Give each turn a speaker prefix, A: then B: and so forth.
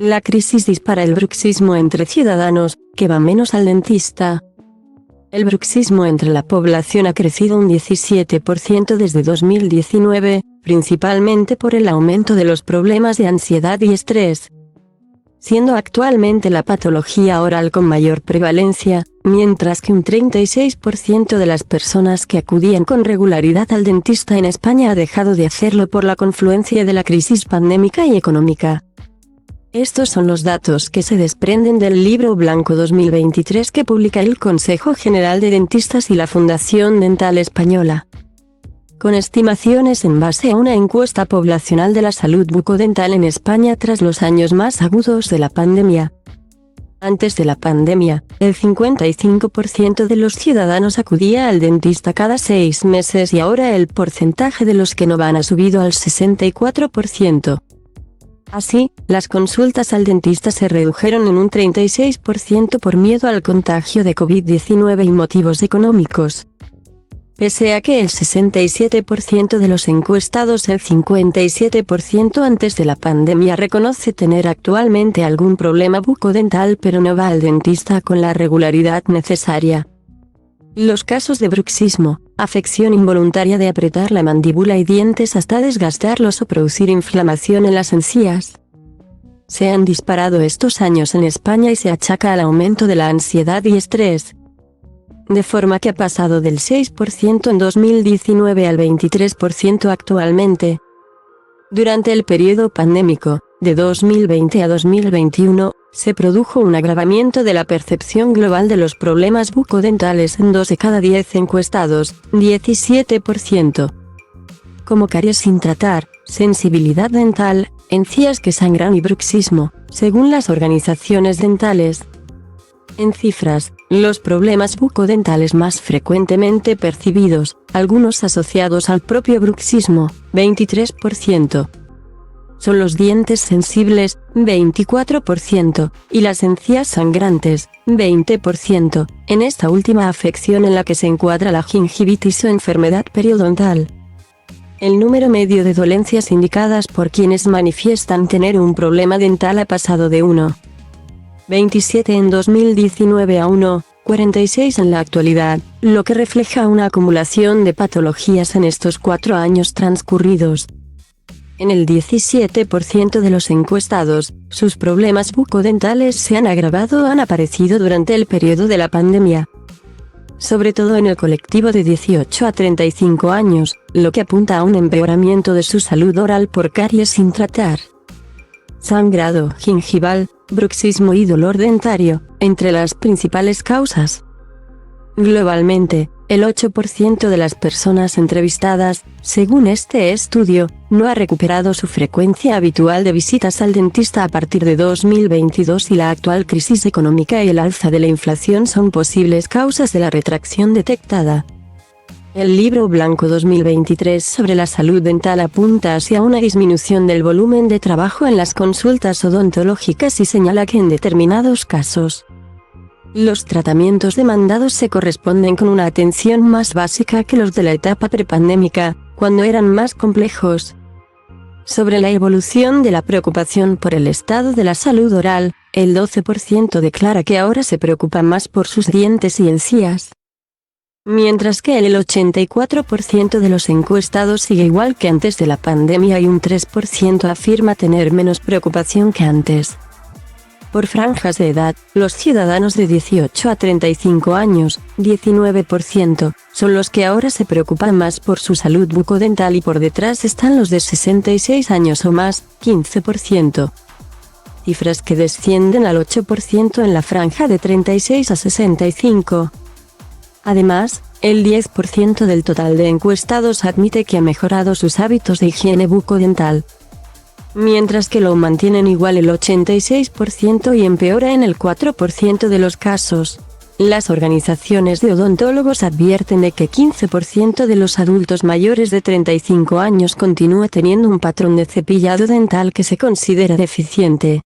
A: La crisis dispara el bruxismo entre ciudadanos, que van menos al dentista. El bruxismo entre la población ha crecido un 17% desde 2019, principalmente por el aumento de los problemas de ansiedad y estrés, siendo actualmente la patología oral con mayor prevalencia, mientras que un 36% de las personas que acudían con regularidad al dentista en España ha dejado de hacerlo por la confluencia de la crisis pandémica y económica. Estos son los datos que se desprenden del Libro Blanco 2023 que publica el Consejo General de Dentistas y la Fundación Dental Española, con estimaciones en base a una encuesta poblacional de la salud bucodental en España tras los años más agudos de la pandemia. Antes de la pandemia, el 55% de los ciudadanos acudía al dentista cada 6 meses y ahora el porcentaje de los que no van ha subido al 64%. Así, las consultas al dentista se redujeron en un 36% por miedo al contagio de COVID-19 y motivos económicos. Pese a que el 67% de los encuestados, el 57% antes de la pandemia, reconoce tener actualmente algún problema bucodental pero no va al dentista con la regularidad necesaria. Los casos de bruxismo, afección involuntaria de apretar la mandíbula y dientes hasta desgastarlos o producir inflamación en las encías, se han disparado estos años en España y se achaca al aumento de la ansiedad y estrés, de forma que ha pasado del 6% en 2019 al 23% actualmente. Durante el periodo pandémico, de 2020 a 2021, se produjo un agravamiento de la percepción global de los problemas bucodentales en 2 de cada 10 encuestados, 17%. Como caries sin tratar, sensibilidad dental, encías que sangran y bruxismo, según las organizaciones dentales. En cifras, los problemas bucodentales más frecuentemente percibidos, algunos asociados al propio bruxismo, 23%. Son los dientes sensibles, 24%, y las encías sangrantes, 20%, en esta última afección en la que se encuadra la gingivitis o enfermedad periodontal. El número medio de dolencias indicadas por quienes manifiestan tener un problema dental ha pasado de 1,27 en 2019 a 1,46 en la actualidad, lo que refleja una acumulación de patologías en estos 4 años transcurridos. En el 17% de los encuestados, sus problemas bucodentales se han agravado o han aparecido durante el periodo de la pandemia, sobre todo en el colectivo de 18 a 35 años, lo que apunta a un empeoramiento de su salud oral por caries sin tratar, sangrado gingival, bruxismo y dolor dentario, entre las principales causas. Globalmente, el 8% de las personas entrevistadas, según este estudio, no ha recuperado su frecuencia habitual de visitas al dentista a partir de 2022 y la actual crisis económica y el alza de la inflación son posibles causas de la retracción detectada. El Libro Blanco 2023 sobre la salud dental apunta hacia una disminución del volumen de trabajo en las consultas odontológicas y señala que en determinados casos, los tratamientos demandados se corresponden con una atención más básica que los de la etapa prepandémica, cuando eran más complejos. Sobre la evolución de la preocupación por el estado de la salud oral, el 12% declara que ahora se preocupa más por sus dientes y encías, mientras que el 84% de los encuestados sigue igual que antes de la pandemia y un 3% afirma tener menos preocupación que antes. Por franjas de edad, los ciudadanos de 18 a 35 años, 19%, son los que ahora se preocupan más por su salud bucodental y por detrás están los de 66 años o más, 15%. Cifras que descienden al 8% en la franja de 36 a 65. Además, el 10% del total de encuestados admite que ha mejorado sus hábitos de higiene bucodental, mientras que lo mantienen igual el 86% y empeora en el 4% de los casos. Las organizaciones de odontólogos advierten de que 15% de los adultos mayores de 35 años continúa teniendo un patrón de cepillado dental que se considera deficiente.